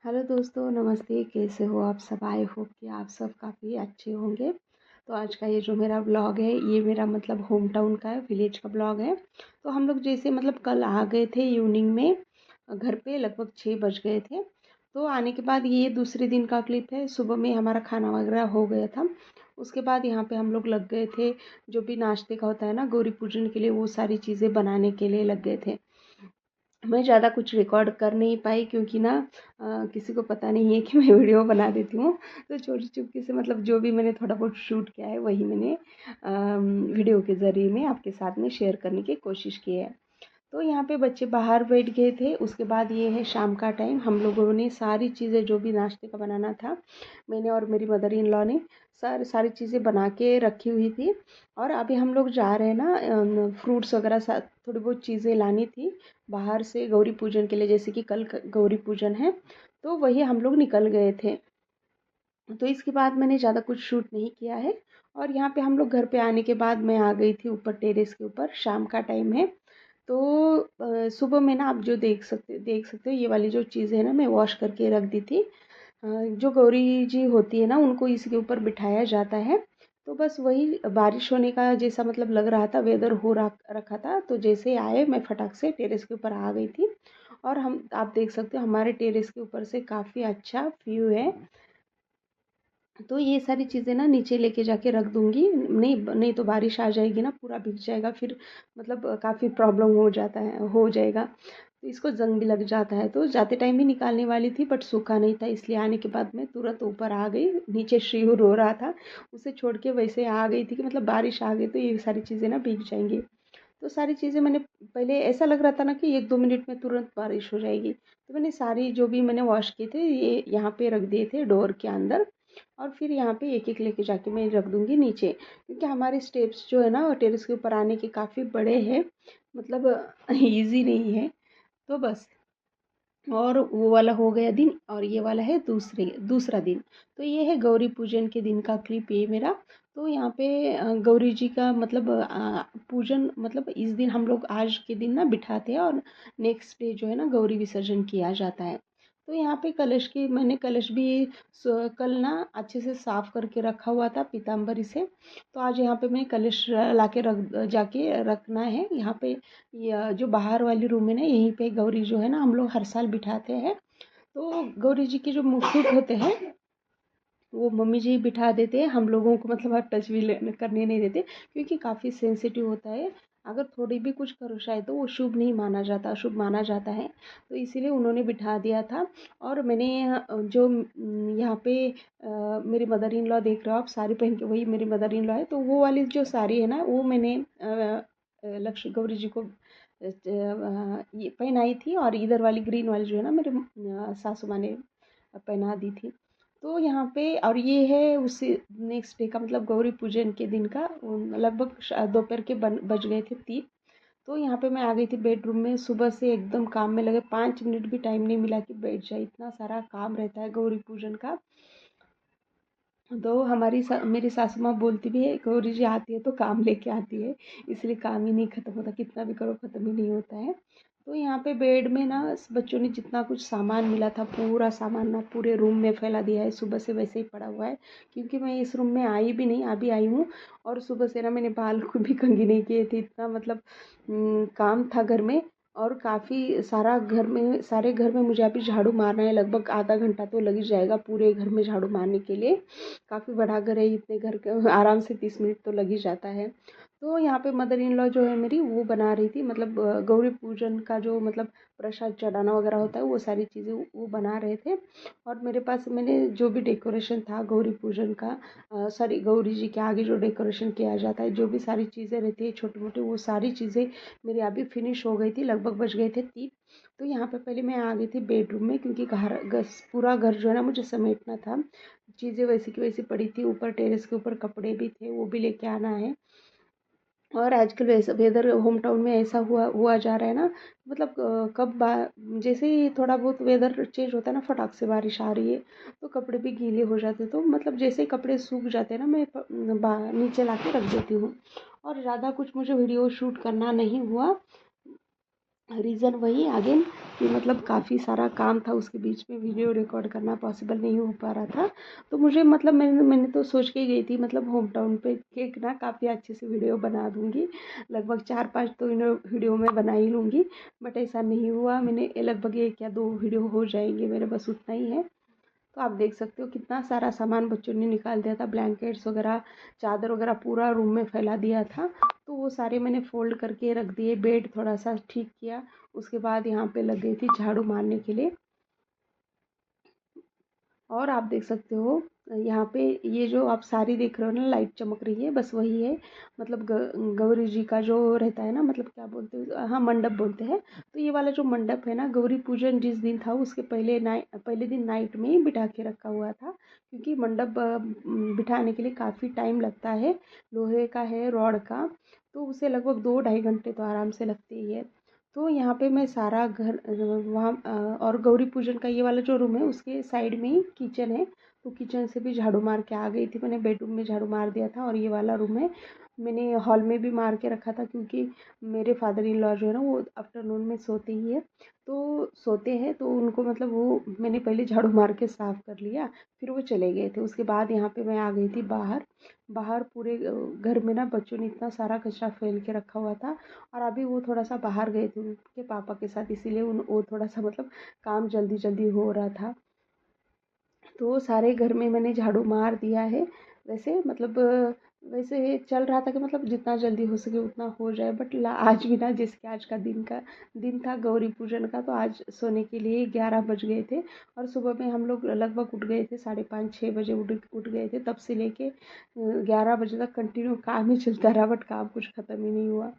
Hello दोस्तों, नमस्ते। कैसे हो आप सब? आई होप कि आप सब काफ़ी अच्छे होंगे। तो आज का ये जो मेरा ब्लॉग है, ये मेरा मतलब होम टाउन का है, विलेज का ब्लॉग है। तो हम लोग जैसे मतलब कल आ गए थे इवनिंग में घर पे, लगभग 6 बज गए थे। तो आने के बाद ये दूसरे दिन का क्लिप है। सुबह में हमारा खाना वगैरह हो गया था। उसके बाद यहाँ पे हम लोग लग गए थे, जो भी नाश्ते का होता है ना गौरी पूजन के लिए, वो सारी चीज़ें बनाने के लिए लग गए थे। मैं ज़्यादा कुछ रिकॉर्ड कर नहीं पाई क्योंकि ना किसी को पता नहीं है कि मैं वीडियो बना देती हूँ। तो चोरी चुपके से मतलब जो भी मैंने थोड़ा बहुत शूट किया है वही मैंने वीडियो के ज़रिए में आपके साथ में शेयर करने की कोशिश की है। तो यहाँ पे बच्चे बाहर बैठ गए थे। उसके बाद ये है शाम का टाइम। हम लोगों ने सारी चीज़ें जो भी नाश्ते का बनाना था, मैंने और मेरी मदर इन लॉ ने सारी चीज़ें बना के रखी हुई थी। और अभी हम लोग जा रहे हैं ना, फ्रूट्स वगैरह थोड़ी बहुत चीज़ें लानी थी बाहर से गौरी पूजन के लिए, जैसे कि कल गौरी पूजन है। तो वही हम लोग निकल गए थे। तो इसके बाद मैंने ज़्यादा कुछ शूट नहीं किया है। और यहाँ पे हम लोग घर पे आने के बाद मैं आ गई थी ऊपर टेरेस के ऊपर। शाम का टाइम है। तो सुबह में ना आप जो देख सकते हो, ये वाली जो चीज़ें है ना, मैं वॉश करके रख दी थी। जो गौरी जी होती है ना, उनको इसके ऊपर बिठाया जाता है। तो बस वही बारिश होने का जैसा मतलब लग रहा था, वेदर हो रखा था। तो जैसे आए मैं फटाक से टेरेस के ऊपर आ गई थी। और हम आप देख सकते हो हमारे टेरेस के ऊपर से काफ़ी अच्छा व्यू है। तो ये सारी चीज़ें ना नीचे लेके जाके रख दूंगी। नहीं नहीं तो बारिश आ जाएगी ना, पूरा भीग जाएगा फिर। मतलब काफ़ी प्रॉब्लम हो जाएगा। तो इसको जंग भी लग जाता है। तो जाते टाइम ही निकालने वाली थी बट सूखा नहीं था, इसलिए आने के बाद मैं तुरंत ऊपर आ गई। नीचे श्रीहू रो रहा था, उसे छोड़ के वैसे आ गई थी कि मतलब बारिश आ गई तो ये सारी चीज़ें ना भीग जाएंगी। तो सारी चीज़ें मैंने पहले ऐसा लग रहा था ना कि 1-2 मिनट में तुरंत बारिश हो जाएगी। तो मैंने सारी जो भी मैंने वॉश किए थे ये यहाँ पे रख दिए थे डोर के अंदर। और फिर यहाँ पे एक एक लेके जाके मैं रख दूंगी नीचे, क्योंकि हमारे स्टेप्स जो है ना टेरेस के ऊपर आने के काफ़ी बड़े हैं। मतलब इजी नहीं है। तो बस। और वो वाला हो गया दिन, और ये वाला है दूसरा दिन। तो ये है गौरी पूजन के दिन का क्लिप ये मेरा। तो यहाँ पे गौरी जी का मतलब पूजन, मतलब इस दिन हम लोग आज के दिन ना बिठाते हैं, और नेक्स्ट डे जो है ना गौरी विसर्जन किया जाता है। तो यहाँ पे मैंने कलश भी कल ना अच्छे से साफ करके रखा हुआ था पीताम्बरी से। तो आज यहाँ पे मैं कलश लाके जाके रखना है यहाँ पे। जो बाहर वाली रूम है ना, यहीं पे गौरी जो है ना हम लोग हर साल बिठाते हैं। तो गौरी जी के जो मुकुट होते हैं वो मम्मी जी बिठा देते हैं। हम लोगों को मतलब टच भी करने नहीं देते, क्योंकि काफ़ी सेंसिटिव होता है। अगर थोड़ी भी कुछ करुशा है तो वो शुभ नहीं माना जाता, अशुभ माना जाता है। तो इसीलिए उन्होंने बिठा दिया था। और मैंने जो यहाँ पे मेरी मदर इन लॉ देख रहे हो आप, साड़ी पहन के, वही मेरी मदर इन लॉ है। तो वो वाली जो साड़ी है ना, वो मैंने लक्ष्मी गौरी जी को ये पहनाई थी। और इधर वाली ग्रीन वाली जो है ना, मेरे सासू माँ ने पहना दी थी। तो यहाँ पे, और ये है उसी नेक्स्ट डे का मतलब गौरी पूजन के दिन का। लगभग दोपहर के बज गए थे 3। तो यहाँ पे मैं आ गई थी बेडरूम में। सुबह से एकदम काम में लगे, 5 मिनट भी टाइम नहीं मिला कि बैठ जाए, इतना सारा काम रहता है गौरी पूजन का। तो मेरी सासू माँ बोलती भी है, गौरी जी आती है तो काम लेके आती है, इसलिए काम ही नहीं खत्म होता, कितना भी करो खत्म ही नहीं होता है। तो यहाँ पे बेड में ना बच्चों ने जितना कुछ सामान मिला था, पूरा सामान ना पूरे रूम में फैला दिया है। सुबह से वैसे ही पड़ा हुआ है, क्योंकि मैं इस रूम में आई भी नहीं, अभी आई हूँ। और सुबह से ना मैंने बाल को भी कंघी नहीं किए थे, इतना मतलब काम था घर में। और काफ़ी सारे घर में मुझे अभी झाड़ू मारना है। लगभग आधा घंटा तो लग ही जाएगा पूरे घर में झाड़ू मारने के लिए। काफ़ी बड़ा घर है, इतने घर के आराम से 30 मिनट तो लग ही जाता है। तो यहाँ पे मदर इन लॉ जो है मेरी, वो बना रही थी, मतलब गौरी पूजन का जो मतलब प्रसाद चढ़ाना वगैरह होता है, वो सारी चीज़ें वो बना रहे थे। और मेरे पास मैंने जो भी डेकोरेशन था गौरी पूजन का, सॉरी गौरी जी के आगे जो डेकोरेशन किया जाता है, जो भी सारी चीज़ें रहती है छोटी मोटी, वो सारी चीज़ें मेरी अभी फिनिश हो गई थी। लगभग बज गए थे 3। तो यहाँ पे पहले मैं आ गई थी बेडरूम में, क्योंकि पूरा घर जो है ना मुझे समेटना था। चीज़ें वैसी की वैसी पड़ी थी। ऊपर टेरेस के ऊपर कपड़े भी थे, वो भी लेके आना है। और आजकल वैसा वेदर होम टाउन में ऐसा हुआ जा रहा है ना, मतलब जैसे ही थोड़ा बहुत वेदर चेंज होता है ना, फटाक से बारिश आ रही है, तो कपड़े भी गीले हो जाते हैं। तो मतलब जैसे ही कपड़े सूख जाते हैं ना, मैं नीचे ला के रख देती हूँ। और ज़्यादा कुछ मुझे वीडियो शूट करना नहीं हुआ। रीज़न वही अगेन कि मतलब काफ़ी सारा काम था, उसके बीच में वीडियो रिकॉर्ड करना पॉसिबल नहीं हो पा रहा था। तो मुझे मतलब मैंने तो सोच के ही गई थी, मतलब होम टाउन पे केक ना काफ़ी अच्छे से वीडियो बना दूँगी, लगभग 4-5 तो वीडियो में बना ही लूँगी। बट ऐसा नहीं हुआ, मैंने लगभग 1 या 2 वीडियो हो जाएंगे मेरे, बस उतना ही है। तो आप देख सकते हो कितना सारा सामान बच्चों ने निकाल दिया था, ब्लैंकेट्स वगैरह, चादर वगैरह पूरा रूम में फैला दिया था। तो वो सारे मैंने फोल्ड करके रख दिए, बेड थोड़ा सा ठीक किया। उसके बाद यहाँ पे लग गई थी झाड़ू मारने के लिए। और आप देख सकते हो यहाँ पे ये जो आप साड़ी देख रहे हो ना, लाइट चमक रही है, बस वही है। मतलब गौरी जी का जो रहता है ना, मतलब क्या बोलते हैं, हाँ मंडप बोलते हैं। तो ये वाला जो मंडप है ना, गौरी पूजन जिस दिन था उसके पहले दिन नाइट में ही बिठा के रखा हुआ था, क्योंकि मंडप बिठाने के लिए काफ़ी टाइम लगता है। लोहे का है, रॉड का, तो उसे लगभग 2-2.5 घंटे तो आराम से लगते ही है। तो यहाँ पे मैं सारा घर वहाँ और गौरी पूजन का ये वाला जो रूम है उसके साइड में ही किचन है। तो किचन से भी झाड़ू मार के आ गई थी, मैंने बेडरूम में झाड़ू मार दिया था। और ये वाला रूम है, मैंने हॉल में भी मार के रखा था, क्योंकि मेरे फादर इन लॉ जो है ना वो आफ्टरनून में सोते ही है, तो सोते हैं, तो उनको मतलब वो मैंने पहले झाड़ू मार के साफ़ कर लिया। फिर वो चले गए थे, उसके बाद यहाँ पे मैं आ गई थी बाहर। बाहर पूरे घर में ना बच्चों ने इतना सारा कचरा फैल के रखा हुआ था। और अभी वो थोड़ा सा बाहर गए थे उनके पापा के साथ, इसीलिए उन वो थोड़ा सा मतलब काम जल्दी जल्दी हो रहा था। तो सारे घर में मैंने झाड़ू मार दिया है। वैसे मतलब वैसे चल रहा था कि मतलब जितना जल्दी हो सके उतना हो जाए, बट आज भी ना, जैसे आज का दिन था गौरी पूजन का, तो आज सोने के लिए 11 बज गए थे। और सुबह में हम लोग लगभग उठ गए थे 5:30-6 बजे, उठ गए थे। तब से लेके 11 बजे तक कंटिन्यू काम ही चलता रहा, बट काम कुछ ख़त्म ही नहीं हुआ।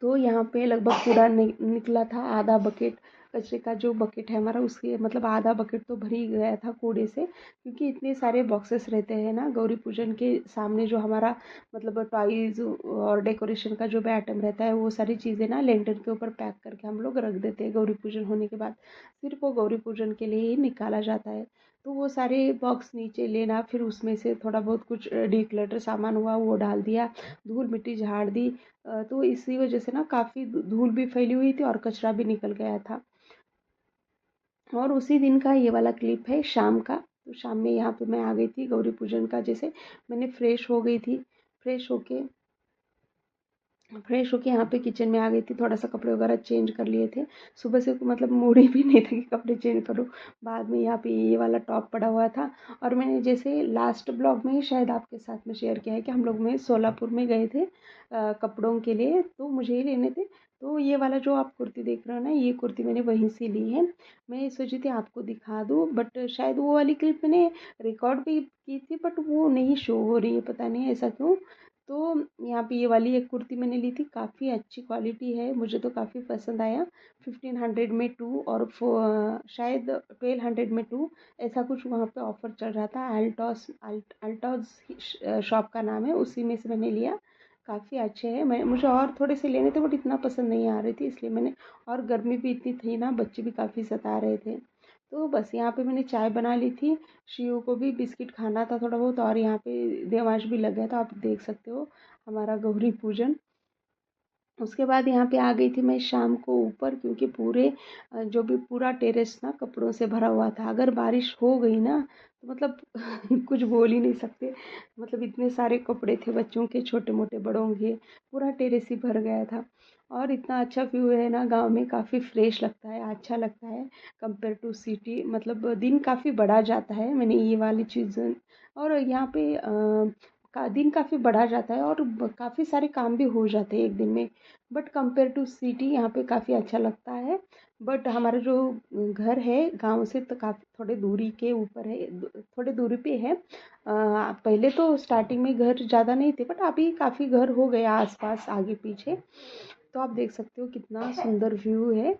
तो यहाँ पे लगभग पूरा निकला था आधा बकेट। कचरे का जो बकेट है हमारा, उसके मतलब आधा बकेट तो भर ही गया था कूड़े से, क्योंकि इतने सारे बॉक्सेस रहते हैं ना गौरी पूजन के सामने, जो हमारा मतलब टॉयज़ और डेकोरेशन का जो भी आइटम रहता है, वो सारी चीज़ें ना लेंटर के ऊपर पैक करके हम लोग रख देते हैं गौरी पूजन होने के बाद। सिर्फ वो गौरी पूजन के लिए ही निकाला जाता है। तो वो सारे बॉक्स नीचे लेना, फिर उसमें से थोड़ा बहुत कुछ डिक्लटर सामान हुआ वो डाल दिया, धूल मिट्टी झाड़ दी। तो इसी वजह से ना काफ़ी धूल भी फैली हुई थी और कचरा भी निकल गया था। और उसी दिन का ये वाला क्लिप है शाम का। तो शाम में यहाँ पे मैं आ गई थी गौरी पूजन का, जैसे मैंने फ्रेश हो गई थी। फ्रेश होके यहाँ पे किचन में आ गई थी, थोड़ा सा कपड़े वगैरह चेंज कर लिए थे। सुबह से मतलब मूड ही भी नहीं था कि कपड़े चेंज करूँ। बाद में यहाँ पे ये वाला टॉप पड़ा हुआ था। और मैंने जैसे लास्ट ब्लॉग में ही शायद आपके साथ में शेयर किया है कि हम लोग में सोलापुर में गए थे कपड़ों के लिए, तो मुझे ही लेने थे। तो ये वाला जो आप कुर्ती देख रहे हो ना, ये कुर्ती मैंने वहीं से ली है। मैं सोची थी आपको दिखा दूँ, बट शायद वो वाली क्लिप मैंने रिकॉर्ड भी की थी, बट वो नहीं शो हो रही है, पता नहीं ऐसा क्यों। तो यहाँ पे ये वाली एक कुर्ती मैंने ली थी, काफ़ी अच्छी क्वालिटी है, मुझे तो काफ़ी पसंद आया। 1500 में 2 और शायद 1200 में 2, ऐसा कुछ वहाँ पे ऑफर चल रहा था। अल्टॉज शॉप का नाम है, उसी में से मैंने लिया। काफ़ी अच्छे हैं। मुझे और थोड़े से लेने थे, बट इतना पसंद नहीं आ रही थी, इसलिए मैंने, और गर्मी भी इतनी थी ना, बच्चे भी काफ़ी सता रहे थे। तो बस यहाँ पे मैंने चाय बना ली थी, शिव को भी बिस्किट खाना था थोड़ा बहुत, और यहाँ पे देवांश भी लग गया था। आप देख सकते हो हमारा गौरी पूजन। उसके बाद यहाँ पे आ गई थी मैं शाम को ऊपर, क्योंकि पूरे जो भी पूरा टेरेस ना कपड़ों से भरा हुआ था। अगर बारिश हो गई ना तो मतलब कुछ बोल ही नहीं सकते। मतलब इतने सारे कपड़े थे बच्चों के, छोटे मोटे बड़ों के, पूरा टेरेस ही भर गया था। और इतना अच्छा व्यू है ना गांव में, काफ़ी फ्रेश लगता है, अच्छा लगता है कंपेयर टू सिटी। मतलब दिन काफ़ी बड़ा जाता है, मैंने ये वाली चीज़। और यहाँ पे का दिन काफ़ी बढ़ा जाता है, और काफ़ी सारे काम भी हो जाते हैं एक दिन में। बट कंपेयर टू सिटी यहाँ पे काफ़ी अच्छा लगता है। बट हमारा जो घर है गांव से तो काफ़ी थोड़े दूरी के ऊपर है, थोड़े दूरी पे है। पहले तो स्टार्टिंग में घर ज़्यादा नहीं थे, बट अभी काफ़ी घर हो गया आसपास आगे पीछे। तो आप देख सकते हो कितना सुंदर व्यू है।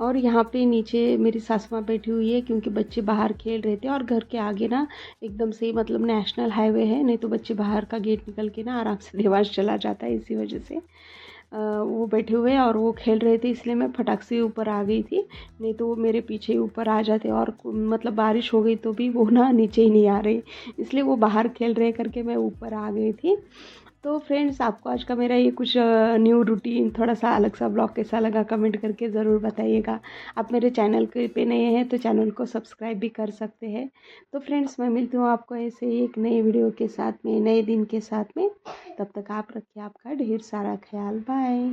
और यहाँ पे नीचे मेरी सासू माँ बैठी हुई है, क्योंकि बच्चे बाहर खेल रहे थे और घर के आगे ना एकदम से मतलब नेशनल हाईवे है, नहीं तो बच्चे बाहर का गेट निकल के ना आराम से देवास चला जाता है, इसी वजह से वो बैठे हुए हैं और वो खेल रहे थे, इसलिए मैं फटाक से ऊपर आ गई थी, नहीं तो वो मेरे पीछे ही ऊपर आ जाते और मतलब बारिश हो गई तो भी वो ना नीचे ही नहीं आ रहे, इसलिए वो बाहर खेल रहे करके मैं ऊपर आ गई थी। तो फ्रेंड्स, आपको आज का मेरा ये कुछ न्यू रूटीन थोड़ा सा अलग सा ब्लॉग कैसा लगा कमेंट करके ज़रूर बताइएगा। आप मेरे चैनल के पे नए हैं तो चैनल को सब्सक्राइब भी कर सकते हैं। तो फ्रेंड्स, मैं मिलती हूँ आपको ऐसे ही एक नई वीडियो के साथ में, नए दिन के साथ में। तब तक आप रखिए आपका ढेर सारा ख्याल। बाय।